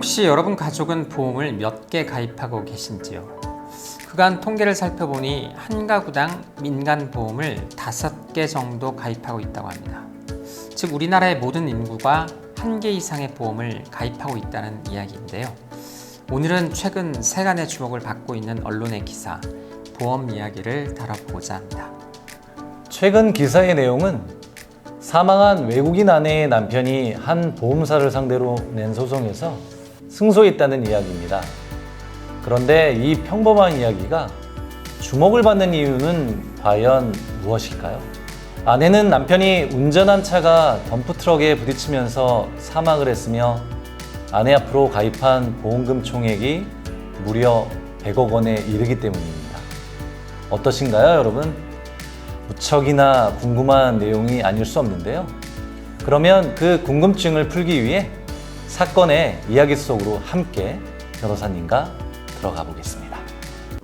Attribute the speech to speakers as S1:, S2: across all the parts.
S1: 혹시 여러분 가족은 보험을 몇 개 가입하고 계신지요? 그간 통계를 살펴보니 한 가구당 민간보험을 5개 정도 가입하고 있다고 합니다. 즉 우리나라의 모든 인구가 1개 이상의 보험을 가입하고 있다는 이야기인데요. 오늘은 최근 세간의 주목을 받고 있는 언론의 기사, 보험 이야기를 다뤄보고자 합니다.
S2: 최근 기사의 내용은 사망한 외국인 아내의 남편이 한 보험사를 상대로 낸 소송에서 승소했다는 이야기입니다. 그런데 이 평범한 이야기가 주목을 받는 이유는 과연 무엇일까요? 아내는 남편이 운전한 차가 덤프트럭에 부딪히면서 사망을 했으며 아내 앞으로 가입한 보험금 총액이 무려 100억 원에 이르기 때문입니다. 어떠신가요, 여러분? 무척이나 궁금한 내용이 아닐 수 없는데요. 그러면 그 궁금증을 풀기 위해 사건의 이야기 속으로 함께 변호사님과 들어가 보겠습니다.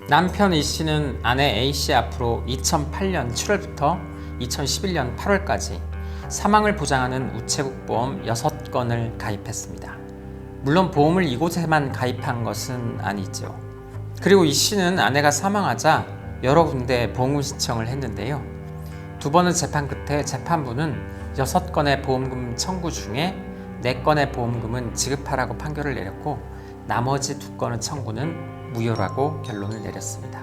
S1: 남편 E씨는 아내 A씨 앞으로 2008년 7월부터 2011년 8월까지 사망을 보장하는 우체국 보험 6건을 가입했습니다. 물론 보험을 이곳에만 가입한 것은 아니죠. 그리고 E씨는 아내가 사망하자 여러 군데 보험금 신청을 했는데요. 2번의 재판 끝에 재판부는 6건의 보험금 청구 중에 4건의 보험금은 지급하라고 판결을 내렸고 나머지 2건의 청구는 무효라고 결론을 내렸습니다.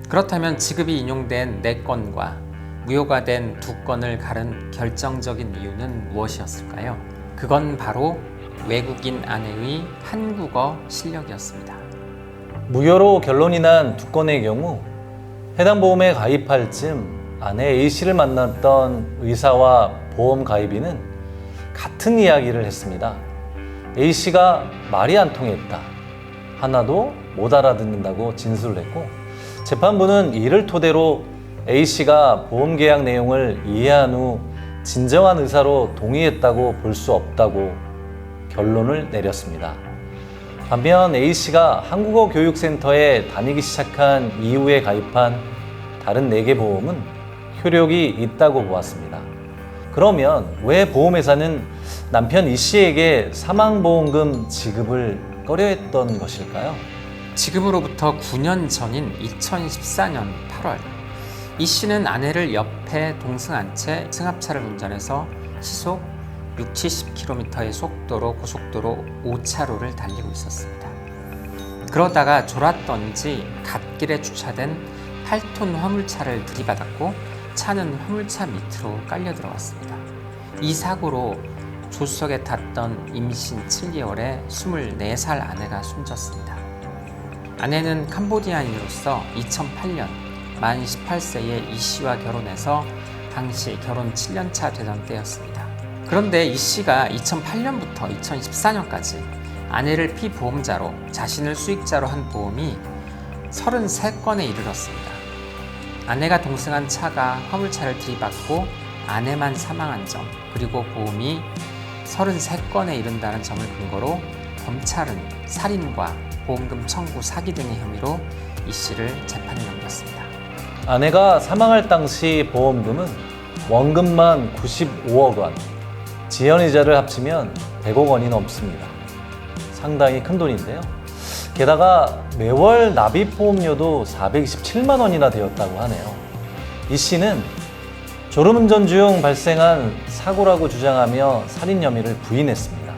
S1: 그렇다면 지급이 인용된 4건과 무효가 된 2건을 가른 결정적인 이유는 무엇이었을까요? 그건 바로 외국인 아내의 한국어 실력이었습니다.
S2: 무효로 결론이 난 2건의 경우 해당 보험에 가입할 즈음 아내 A씨를 만났던 의사와 보험 가입인은 같은 이야기를 했습니다. A씨가 말이 안 통했다. 하나도 못 알아듣는다고 진술을 했고 재판부는 이를 토대로 A씨가 보험 계약 내용을 이해한 후 진정한 의사로 동의했다고 볼 수 없다고 결론을 내렸습니다. 반면 A씨가 한국어 교육센터에 다니기 시작한 이후에 가입한 다른 4개 보험은 효력이 있다고 보았습니다. 그러면 왜 보험회사는 남편 E씨에게 사망보험금 지급을 꺼려했던 것일까요?
S1: 지금으로부터 9년 전인 2014년 8월 E씨는 아내를 옆에 동승한 채 승합차를 운전해서 시속 60-70km의 속도로 고속도로 5차로를 달리고 있었습니다. 그러다가 졸았던지 갓길에 주차된 8톤 화물차를 들이받았고 차는 화물차 밑으로 깔려 들어갔습니다. 이 사고로 조수석에 탔던 임신 7개월의 24살 아내가 숨졌습니다. 아내는 캄보디아인으로서 2008년 만 18세의 E씨와 결혼해서 당시 결혼 7년차 되던 때였습니다. 그런데 E씨가 2008년부터 2014년까지 아내를 피보험자로 자신을 수익자로 한 보험이 33건에 이르렀습니다. 아내가 동승한 차가 화물차를 들이받고 아내만 사망한 점, 그리고 보험이 33건에 이른다는 점을 근거로 검찰은 살인과 보험금 청구 사기 등의 혐의로 E씨를 재판에 넘겼습니다.
S2: 아내가 사망할 당시 보험금은 원금만 95억 원, 지연이자를 합치면 100억 원이 넘습니다. 상당히 큰 돈인데요. 게다가 매월 납입보험료도 427만 원이나 되었다고 하네요. 이 씨는 졸음운전 중 발생한 사고라고 주장하며 살인 혐의를 부인했습니다.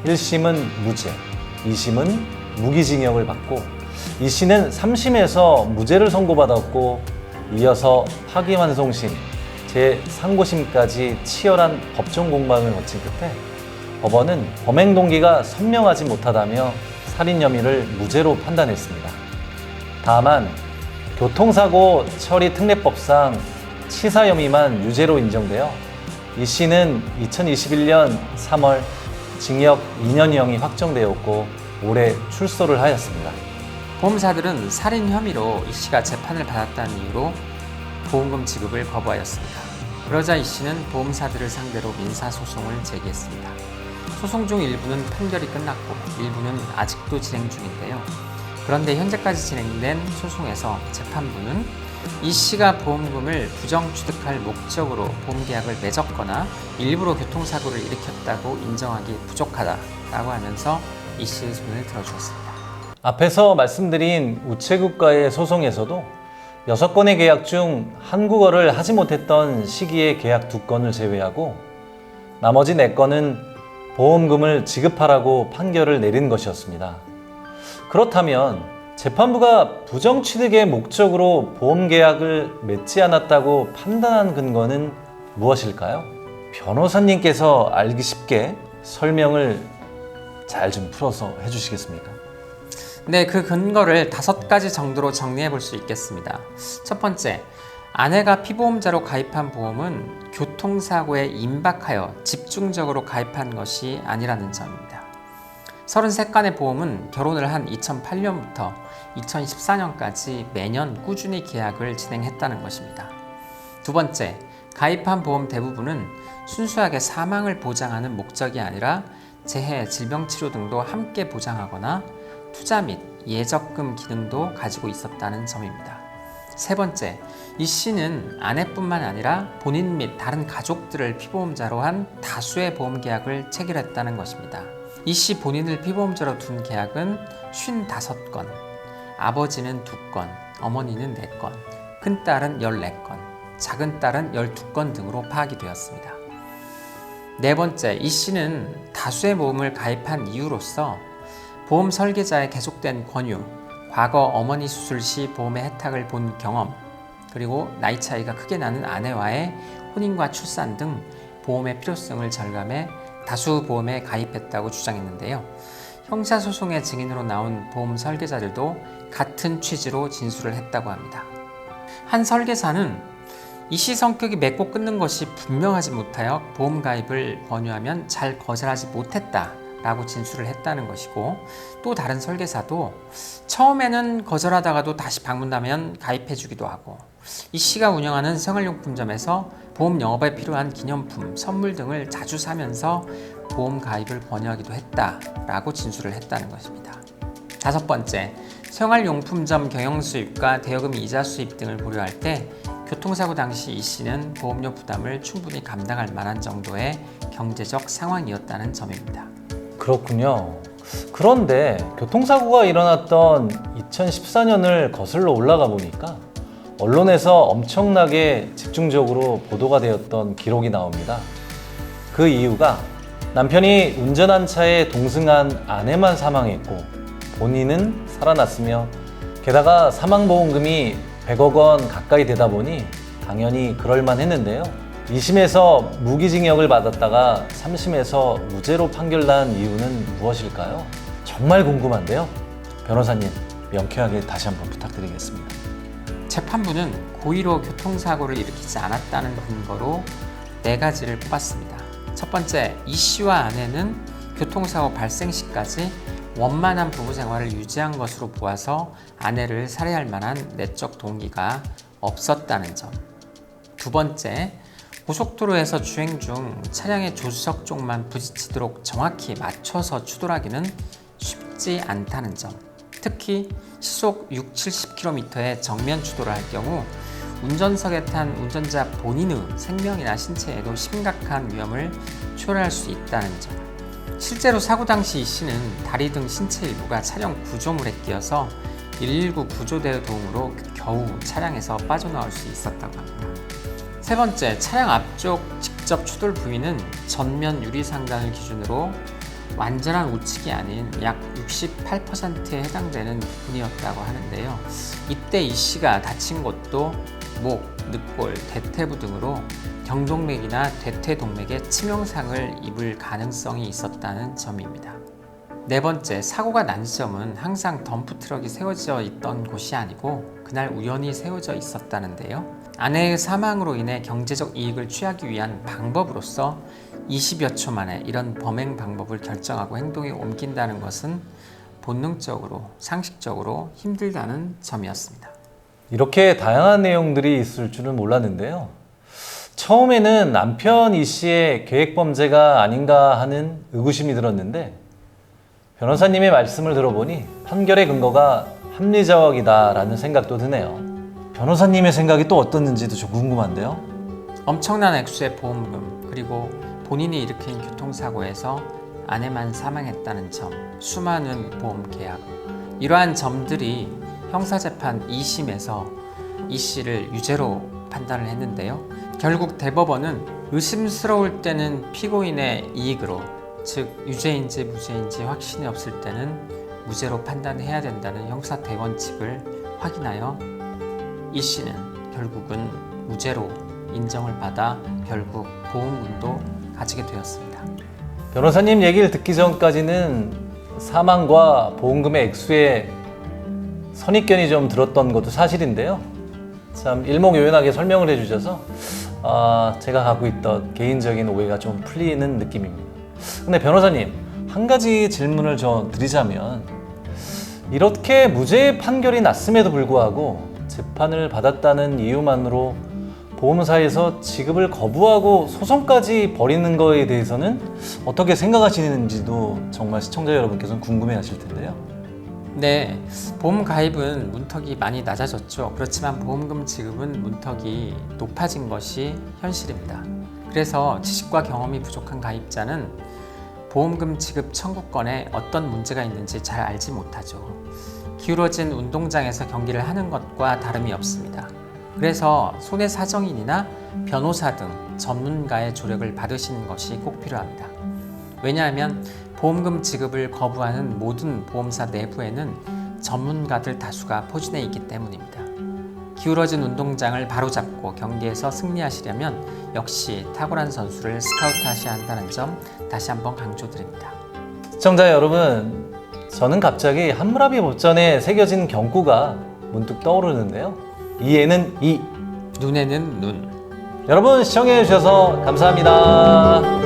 S2: 1심은 무죄, 2심은 무기징역을 받고 이 씨는 3심에서 무죄를 선고받았고 이어서 파기환송심, 제3고심까지 치열한 법정 공방을 거친 끝에 법원은 범행 동기가 선명하지 못하다며 살인 혐의를 무죄로 판단했습니다. 다만 교통사고 처리 특례법상 치사 혐의만 유죄로 인정되어 이 씨는 2021년 3월 징역 2년형이 확정되었고 올해 출소를 하였습니다.
S1: 보험사들은 살인 혐의로 이 씨가 재판을 받았다는 이유로 보험금 지급을 거부하였습니다. 그러자 이 씨는 보험사들을 상대로 민사소송을 제기했습니다. 소송 중 일부는 판결이 끝났고 일부는 아직도 진행 중인데요. 그런데 현재까지 진행된 소송에서 재판부는 이 씨가 보험금을 부정취득할 목적으로 보험계약을 맺었거나 일부러 교통사고를 일으켰다고 인정하기 부족하다라고 하면서 이 씨의 손을 들어주었습니다.
S2: 앞에서 말씀드린 우체국과의 소송에서도 6건의 계약 중 한국어를 하지 못했던 시기의 계약 2건을 제외하고 나머지 4건은 보험금을 지급하라고 판결을 내린 것이었습니다. 그렇다면 재판부가 부정취득의 목적으로 보험계약을 맺지 않았다고 판단한 근거는 무엇일까요? 변호사님께서 알기 쉽게 설명을 잘 좀 풀어서 해주시겠습니까?
S1: 네, 그 근거를 5가지 정도로 정리해 볼 수 있겠습니다. 첫 번째, 아내가 피보험자로 가입한 보험은 교통사고에 임박하여 집중적으로 가입한 것이 아니라는 점입니다. 33건의 보험은 결혼을 한 2008년부터 2014년까지 매년 꾸준히 계약을 진행했다는 것입니다. 두 번째, 가입한 보험 대부분은 순수하게 사망을 보장하는 목적이 아니라 재해, 질병치료 등도 함께 보장하거나 투자 및 예적금 기능도 가지고 있었다는 점입니다. 세 번째, 이 씨는 아내뿐만 아니라 본인 및 다른 가족들을 피보험자로 한 다수의 보험 계약을 체결했다는 것입니다. 이 씨 본인을 피보험자로 둔 계약은 55건, 아버지는 2건, 어머니는 4건, 큰딸은 14건, 작은 딸은 12건 등으로 파악이 되었습니다. 네 번째, 이 씨는 다수의 보험을 가입한 이유로서 보험 설계자의 계속된 권유, 과거 어머니 수술 시 보험의 혜택을 본 경험, 그리고 나이 차이가 크게 나는 아내와의 혼인과 출산 등 보험의 필요성을 절감해 다수 보험에 가입했다고 주장했는데요. 형사소송의 증인으로 나온 보험 설계자들도 같은 취지로 진술을 했다고 합니다. 한 설계사는 이 씨 성격이 맺고 끊는 것이 분명하지 못하여 보험 가입을 권유하면 잘 거절하지 못했다 라고 진술을 했다는 것이고, 또 다른 설계사도 처음에는 거절하다가도 다시 방문하면 가입해주기도 하고, 이 씨가 운영하는 생활용품점에서 보험 영업에 필요한 기념품, 선물 등을 자주 사면서 보험 가입을 권유하기도 했다라고 진술을 했다는 것입니다. 다섯 번째, 생활용품점 경영 수입과 대여금 이자 수입 등을 고려할 때 교통사고 당시 이 씨는 보험료 부담을 충분히 감당할 만한 정도의 경제적 상황이었다는 점입니다.
S2: 그렇군요. 그런데 교통사고가 일어났던 2014년을 거슬러 올라가 보니까 언론에서 엄청나게 집중적으로 보도가 되었던 기록이 나옵니다. 그 이유가 남편이 운전한 차에 동승한 아내만 사망했고 본인은 살아났으며, 게다가 사망보험금이 100억 원 가까이 되다 보니 당연히 그럴만 했는데요. 2심에서 무기징역을 받았다가 3심에서 무죄로 판결난 이유는 무엇일까요? 정말 궁금한데요. 변호사님, 명쾌하게 다시 한번 부탁드리겠습니다.
S1: 재판부는 고의로 교통사고를 일으키지 않았다는 근거로 4가지를 뽑았습니다. 첫 번째, 이 씨와 아내는 교통사고 발생 시까지 원만한 부부 생활을 유지한 것으로 보아서 아내를 살해할 만한 내적 동기가 없었다는 점. 두 번째, 고속도로에서 주행 중 차량의 조수석 쪽만 부딪히도록 정확히 맞춰서 추돌하기는 쉽지 않다는 점. 특히 시속 60-70km의 정면 추돌을 할 경우 운전석에 탄 운전자 본인의 생명이나 신체에도 심각한 위험을 초래할 수 있다는 점. 실제로 사고 당시 이 씨는 다리 등 신체 일부가 차량 구조물에 끼어서 119 구조대의 도움으로 겨우 차량에서 빠져나올 수 있었다고 합니다. 세 번째, 차량 앞쪽 직접 추돌 부위는 전면 유리 상단을 기준으로 완전한 우측이 아닌 약 68%에 해당되는 부분이었다고 하는데요. 이때 이 씨가 다친 곳도 목, 늑골, 대퇴부 등으로 경동맥이나 대퇴동맥에 치명상을 입을 가능성이 있었다는 점입니다. 네 번째, 사고가 난 지점은 항상 덤프트럭이 세워져 있던 곳이 아니고 그날 우연히 세워져 있었다는데요. 아내의 사망으로 인해 경제적 이익을 취하기 위한 방법으로서 20여 초 만에 이런 범행 방법을 결정하고 행동에 옮긴다는 것은 본능적으로, 상식적으로 힘들다는 점이었습니다.
S2: 이렇게 다양한 내용들이 있을 줄은 몰랐는데요. 처음에는 남편 이 씨의 계획범죄가 아닌가 하는 의구심이 들었는데, 변호사님의 말씀을 들어보니 판결의 근거가 합리적이다라는 생각도 드네요. 변호사님의 생각이 또 어떻는지도 좀 궁금한데요.
S1: 엄청난 액수의 보험금, 그리고 본인이 일으킨 교통사고에서 아내만 사망했다는 점, 수많은 보험 계약, 이러한 점들이 형사재판 2심에서 이 씨를 유죄로 판단을 했는데요. 결국 대법원은 의심스러울 때는 피고인의 이익으로, 즉 유죄인지 무죄인지 확신이 없을 때는 무죄로 판단해야 된다는 형사 대원칙을 확인하여 이 씨는 결국은 무죄로 인정을 받아 결국 보험금도 가지게 되었습니다.
S2: 변호사님 얘기를 듣기 전까지는 사망과 보험금의 액수에 선입견이 좀 들었던 것도 사실인데요. 참 일목요연하게 설명을 해주셔서 제가 갖고 있던 개인적인 오해가 좀 풀리는 느낌입니다. 근데 변호사님, 한 가지 질문을 좀 드리자면, 이렇게 무죄 판결이 났음에도 불구하고 재판을 받았다는 이유만으로 보험사에서 지급을 거부하고 소송까지 벌이는 거에 대해서는 어떻게 생각하시는지도 정말 시청자 여러분께서는 궁금해 하실 텐데요.
S1: 네, 보험 가입은 문턱이 많이 낮아졌죠. 그렇지만 보험금 지급은 문턱이 높아진 것이 현실입니다. 그래서 지식과 경험이 부족한 가입자는 보험금 지급 청구권에 어떤 문제가 있는지 잘 알지 못하죠. 기울어진 운동장에서 경기를 하는 것과 다름이 없습니다. 그래서 손해사정인이나 변호사 등 전문가의 조력을 받으시는 것이 꼭 필요합니다. 왜냐하면 보험금 지급을 거부하는 모든 보험사 내부에는 전문가들 다수가 포진해 있기 때문입니다. 기울어진 운동장을 바로잡고 경기에서 승리하시려면 역시 탁월한 선수를 스카우트하셔야 한다는 점 다시 한번 강조드립니다.
S2: 시청자 여러분, 저는 갑자기 함무라비 법전에 새겨진 경구가 문득 떠오르는데요. 이에는 이,
S1: 눈에는 눈.
S2: 여러분 시청해 주셔서 감사합니다.